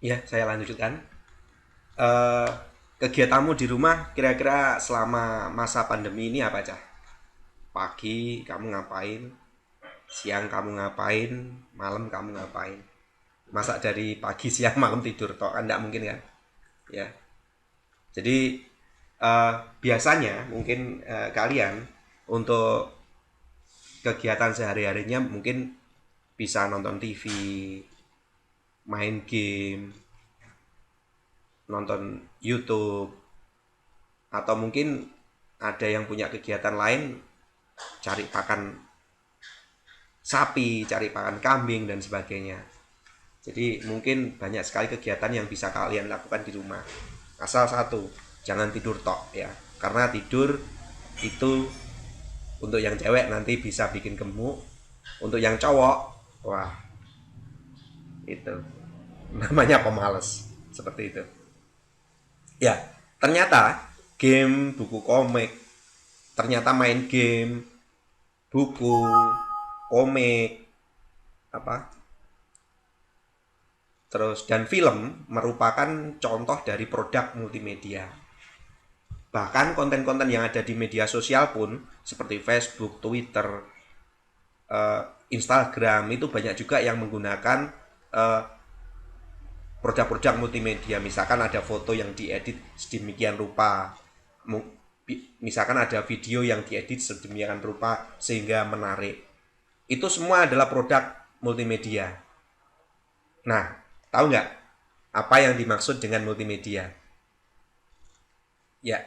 Ya, saya lanjutkan. Eh, Kegiatanmu di rumah kira-kira selama masa pandemi ini apa aja? Pagi kamu ngapain? Siang kamu ngapain? Malam kamu ngapain? Masa dari pagi siang malam tidur toh kan nggak mungkin kan? Ya. Jadi eh, biasanya mungkin kalian untuk kegiatan sehari-harinya mungkin bisa nonton TV, main game, nonton YouTube, atau mungkin ada yang punya kegiatan lain, cari pakan sapi, cari pakan kambing dan sebagainya. Jadi mungkin banyak sekali kegiatan yang bisa kalian lakukan di rumah. Asal satu, jangan tidur tok ya. Karena tidur itu untuk yang cewek nanti bisa bikin gemuk, untuk yang cowok, wah itu namanya pemalas seperti itu. Ya, ternyata game, buku komik, ternyata main game, buku, komik, apa, terus dan film merupakan contoh dari produk multimedia. Bahkan konten-konten yang ada di media sosial pun seperti Facebook, Twitter, eh, Instagram itu banyak juga yang menggunakan eh, produk-produk multimedia. Misalkan ada foto yang diedit sedemikian rupa, misalkan ada video yang diedit sedemikian rupa sehingga menarik. Itu semua adalah produk multimedia. Nah, tahu nggak apa yang dimaksud dengan multimedia? Ya,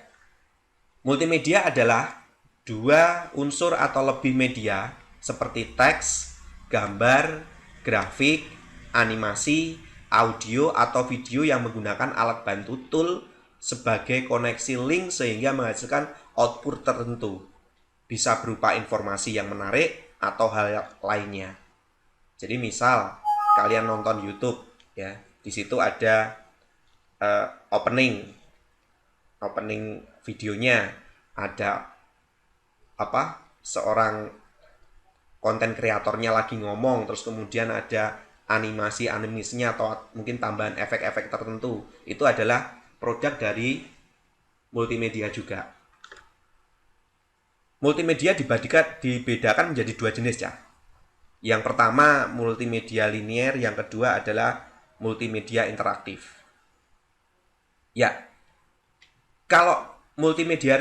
multimedia adalah dua unsur atau lebih media seperti teks, gambar, grafik, animasi, audio atau video yang menggunakan alat bantu tool sebagai koneksi link sehingga menghasilkan output tertentu. Bisa berupa informasi yang menarik atau hal lainnya. Jadi misal kalian nonton YouTube ya, di situ ada opening opening videonya, ada apa, seorang konten kreatornya lagi ngomong, terus kemudian ada animasinya atau mungkin tambahan efek-efek tertentu, itu adalah produk dari multimedia juga. Multimedia dibedakan menjadi dua jenis ya. Yang pertama multimedia linier, yang kedua adalah multimedia interaktif. Ya, kalau multimedia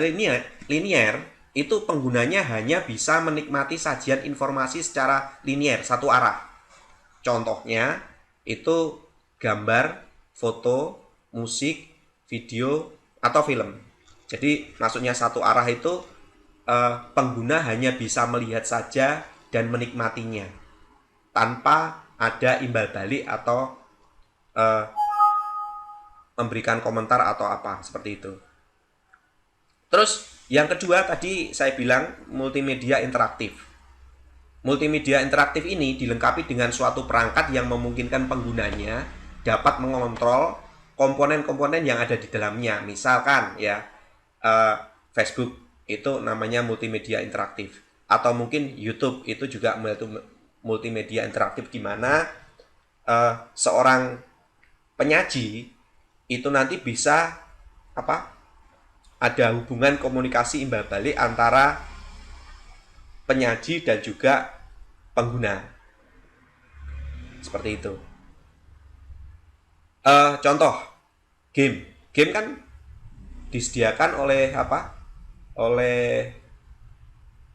linier itu penggunanya hanya bisa menikmati sajian informasi secara linier, satu arah. Contohnya itu gambar, foto, musik, video, atau film. Jadi maksudnya satu arah itu pengguna hanya bisa melihat saja dan menikmatinya tanpa ada imbal balik atau eh, memberikan komentar atau apa seperti itu. Terus yang kedua tadi saya bilang multimedia interaktif. Multimedia interaktif ini dilengkapi dengan suatu perangkat yang memungkinkan penggunanya dapat mengontrol komponen-komponen yang ada di dalamnya. Misalkan ya Facebook itu namanya multimedia interaktif, atau mungkin YouTube itu juga multimedia interaktif di mana seorang penyaji itu nanti bisa apa, ada hubungan komunikasi imbal balik antara penyaji dan juga pengguna seperti itu. Contoh game kan disediakan oleh apa, oleh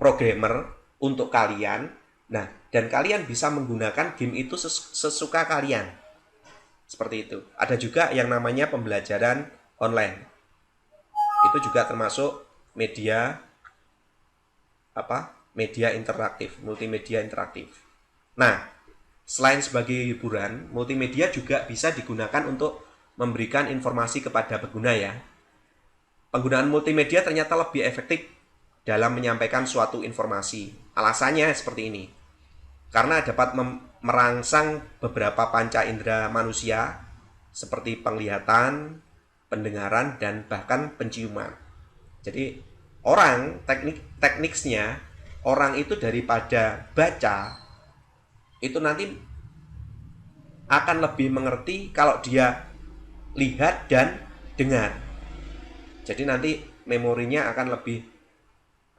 programmer untuk kalian. Nah, dan kalian bisa menggunakan game itu sesuka kalian seperti itu. Ada juga yang namanya pembelajaran online, itu juga termasuk media apa, media interaktif, multimedia interaktif. Nah, selain sebagai hiburan, multimedia juga bisa digunakan untuk memberikan informasi kepada pengguna ya. Penggunaan multimedia ternyata lebih efektif dalam menyampaikan suatu informasi. Alasannya seperti ini. Karena dapat merangsang beberapa panca indera manusia seperti penglihatan, pendengaran, dan bahkan penciuman. Jadi orang tekniknya, orang itu daripada baca itu nanti akan lebih mengerti kalau dia lihat dan dengar. Jadi nanti memorinya akan lebih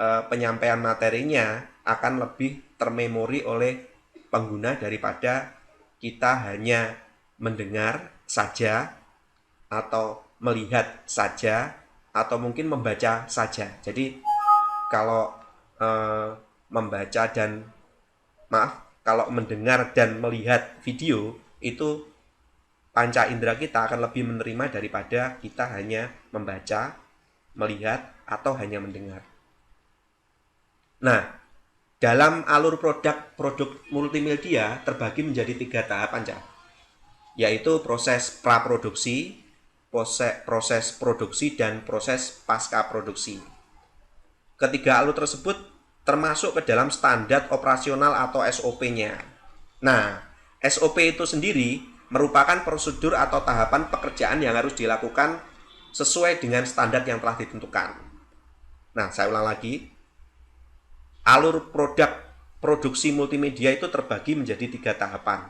penyampaian materinya akan lebih termemori oleh pengguna daripada kita hanya mendengar saja atau melihat saja atau mungkin membaca saja. Jadi kalau membaca dan kalau mendengar dan melihat video itu panca indera kita akan lebih menerima daripada kita hanya membaca, melihat, atau hanya mendengar. Nah, dalam alur produk multimedia terbagi menjadi 3 tahapan, yaitu proses praproduksi, proses produksi, dan proses pasca produksi. Ketiga alur tersebut termasuk ke dalam standar operasional atau SOP-nya. Nah, SOP itu sendiri merupakan prosedur atau tahapan pekerjaan yang harus dilakukan sesuai dengan standar yang telah ditentukan. Nah, saya ulang lagi. Alur produksi multimedia itu terbagi menjadi 3 tahapan.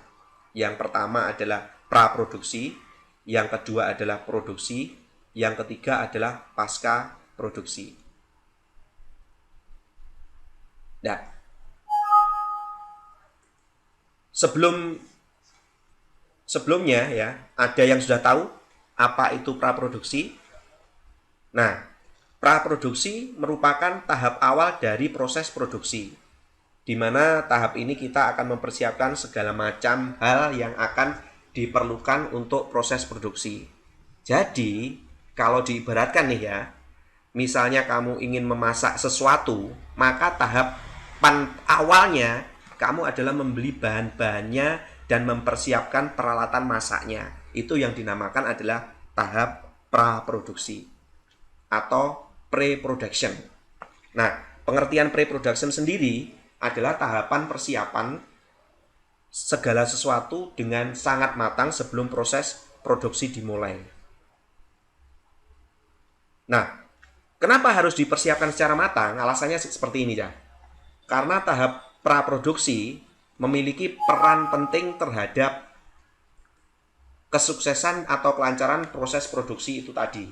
Yang pertama adalah praproduksi, yang kedua adalah produksi, yang ketiga adalah pasca produksi. Nah, sebelumnya ya, ada yang sudah tahu apa itu praproduksi? Nah, praproduksi merupakan tahap awal dari proses produksi, di mana tahap ini kita akan mempersiapkan segala macam hal yang akan diperlukan untuk proses produksi. Jadi, kalau diibaratkan nih ya, misalnya kamu ingin memasak sesuatu, maka tahapan awalnya kamu adalah membeli bahan-bahannya dan mempersiapkan peralatan masaknya. Itu yang dinamakan adalah tahap praproduksi atau pre-production. Nah, pengertian pre-production sendiri adalah tahapan persiapan segala sesuatu dengan sangat matang sebelum proses produksi dimulai. Nah, kenapa harus dipersiapkan secara matang? Alasannya seperti ini ya. Karena tahap praproduksi memiliki peran penting terhadap kesuksesan atau kelancaran proses produksi itu tadi.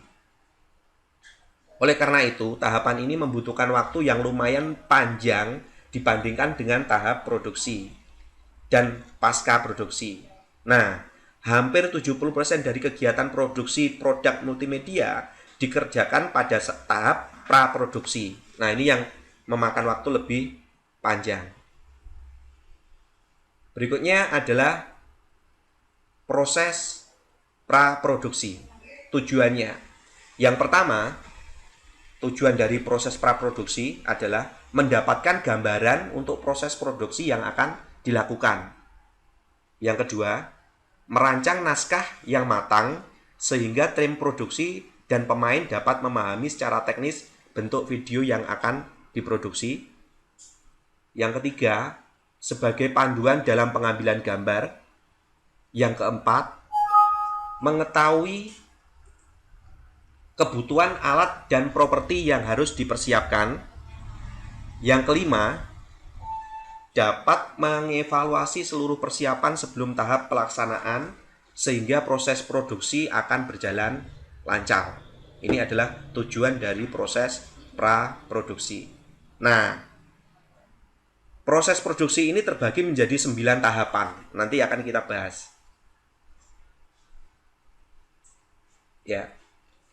Oleh karena itu, tahapan ini membutuhkan waktu yang lumayan panjang dibandingkan dengan tahap produksi dan pasca produksi. Nah, hampir 70% dari kegiatan produksi produk multimedia dikerjakan pada tahap praproduksi. Nah, ini yang memakan waktu lebih panjang. Berikutnya adalah proses praproduksi. Tujuannya. Yang pertama, tujuan dari proses praproduksi adalah mendapatkan gambaran untuk proses produksi yang akan dilakukan. Yang kedua, merancang naskah yang matang sehingga tim produksi dan pemain dapat memahami secara teknis bentuk video yang akan diproduksi. Yang ketiga, sebagai panduan dalam pengambilan gambar. Yang keempat, mengetahui kebutuhan alat dan properti yang harus dipersiapkan. Yang kelima, dapat mengevaluasi seluruh persiapan sebelum tahap pelaksanaan sehingga proses produksi akan berjalan lancar. Ini adalah tujuan dari proses praproduksi. Nah, proses produksi ini terbagi menjadi 9 tahapan. Nanti akan kita bahas. Ya.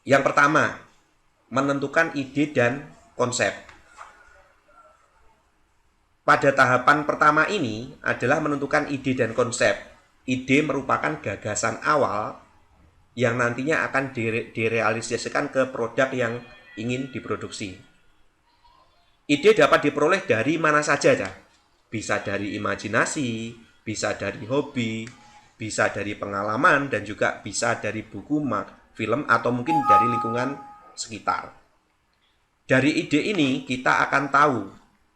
Yang pertama, menentukan ide dan konsep. Pada tahapan pertama ini adalah menentukan ide dan konsep. Ide merupakan gagasan awal yang nantinya akan direalisasikan ke produk yang ingin diproduksi. Ide dapat diperoleh dari mana saja, bisa dari imajinasi, bisa dari hobi, bisa dari pengalaman, dan juga bisa dari buku, film, atau mungkin dari lingkungan sekitar. Dari ide ini kita akan tahu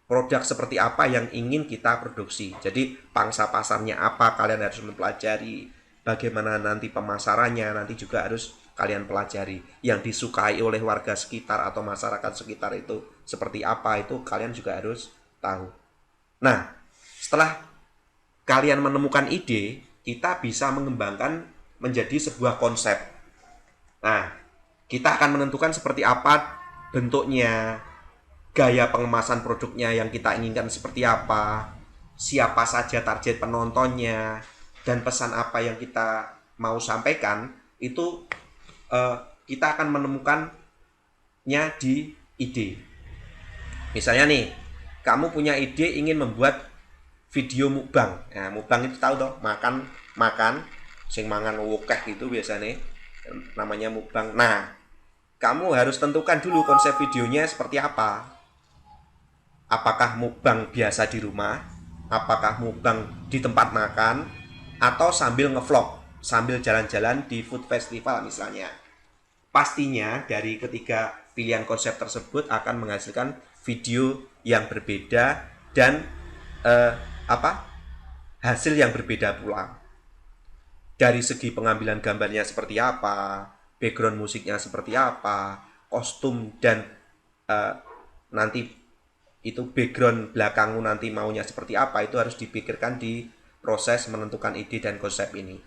produk seperti apa yang ingin kita produksi. Jadi pangsa pasarnya apa, kalian harus mempelajari. Bagaimana nanti pemasarannya, nanti juga harus kalian pelajari. Yang disukai oleh warga sekitar atau masyarakat sekitar itu seperti apa, itu kalian juga harus tahu. Nah, setelah kalian menemukan ide, kita bisa mengembangkan menjadi sebuah konsep. Nah, kita akan menentukan seperti apa bentuknya, gaya pengemasan produknya yang kita inginkan seperti apa, siapa saja target penontonnya, dan pesan apa yang kita mau sampaikan, itu kita akan menemukannya di ide. Misalnya nih, kamu punya ide ingin membuat video mukbang. Nah, mukbang itu tahu toh, makan, sing mangan wokeh gitu biasanya namanya mukbang. Nah, kamu harus tentukan dulu konsep videonya seperti apa. Apakah mukbang biasa di rumah, apakah mukbang di tempat makan, atau sambil ngevlog, sambil jalan-jalan di food festival misalnya. Pastinya dari ketiga pilihan konsep tersebut akan menghasilkan video yang berbeda dan hasil yang berbeda pula. Dari segi pengambilan gambarnya seperti apa, background musiknya seperti apa, kostum dan nanti itu background belakangmu nanti maunya seperti apa, itu harus dipikirkan di proses menentukan ide dan konsep ini.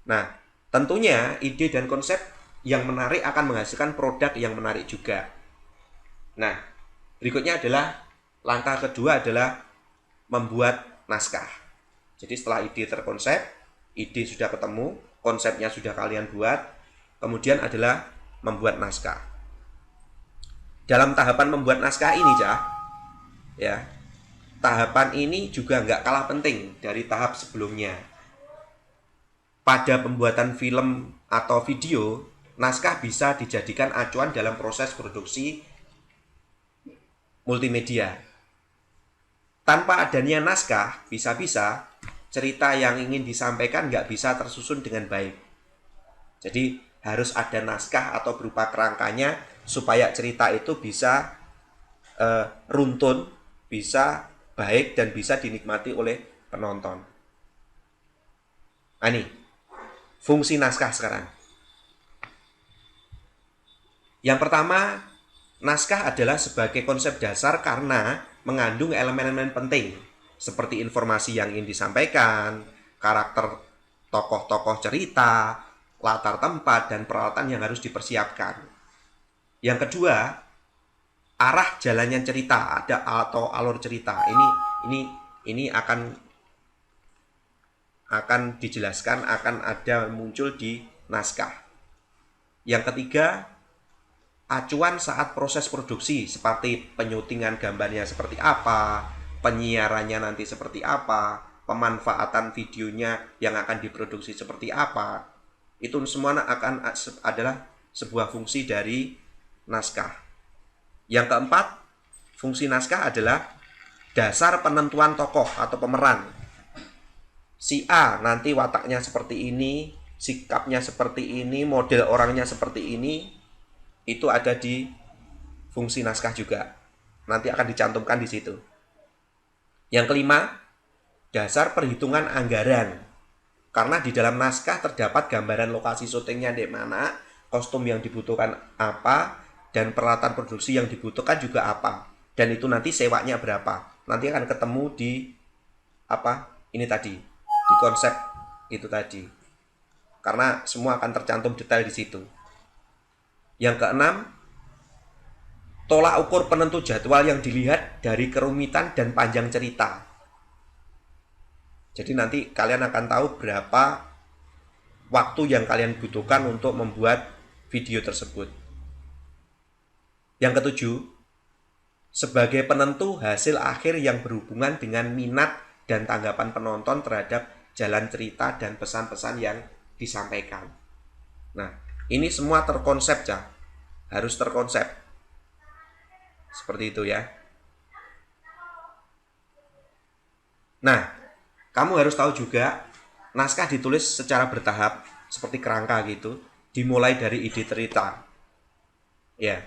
Nah, tentunya ide dan konsep yang menarik akan menghasilkan produk yang menarik juga. Nah, berikutnya adalah langkah kedua adalah membuat naskah. Jadi setelah ide terkonsep, ide sudah ketemu, konsepnya sudah kalian buat, kemudian adalah membuat naskah. Dalam tahapan membuat naskah ini, ya, tahapan ini juga nggak kalah penting dari tahap sebelumnya. Pada pembuatan film atau video, naskah bisa dijadikan acuan dalam proses produksi multimedia. Tanpa adanya naskah, bisa-bisa cerita yang ingin disampaikan nggak bisa tersusun dengan baik. Jadi harus ada naskah atau berupa kerangkanya supaya cerita itu bisa runtun, bisa baik dan bisa dinikmati oleh penonton. Nah, ini fungsi naskah sekarang. Yang pertama, naskah adalah sebagai konsep dasar karena mengandung elemen-elemen penting seperti informasi yang ingin disampaikan, karakter tokoh-tokoh cerita, latar tempat, dan peralatan yang harus dipersiapkan. Yang kedua, arah jalannya cerita atau alur cerita. Ini akan dijelaskan, akan ada muncul di naskah. Yang ketiga, acuan saat proses produksi seperti penyutingan gambarnya seperti apa, penyiarannya nanti seperti apa, pemanfaatan videonya yang akan diproduksi seperti apa. Itu semua adalah sebuah fungsi dari naskah. Yang keempat, fungsi naskah adalah dasar penentuan tokoh atau pemeran. Si A nanti wataknya seperti ini, sikapnya seperti ini, model orangnya seperti ini, itu ada di fungsi naskah juga. Nanti akan dicantumkan di situ. Yang kelima, dasar perhitungan anggaran. Karena di dalam naskah terdapat gambaran lokasi syutingnya di mana, kostum yang dibutuhkan apa, dan peralatan produksi yang dibutuhkan juga apa. Dan itu nanti sewanya berapa. Nanti akan ketemu di ini tadi, di konsep itu tadi. Karena semua akan tercantum detail di situ. Yang keenam, tolak ukur penentu jadwal yang dilihat dari kerumitan dan panjang cerita. Jadi nanti kalian akan tahu berapa waktu yang kalian butuhkan untuk membuat video tersebut. Yang ketujuh, sebagai penentu hasil akhir yang berhubungan dengan minat dan tanggapan penonton terhadap jalan cerita dan pesan-pesan yang disampaikan. Nah, ini semua terkonsep, harus terkonsep. Seperti itu ya. Nah, kamu harus tahu juga, naskah ditulis secara bertahap, seperti kerangka gitu, dimulai dari ide cerita. Ya,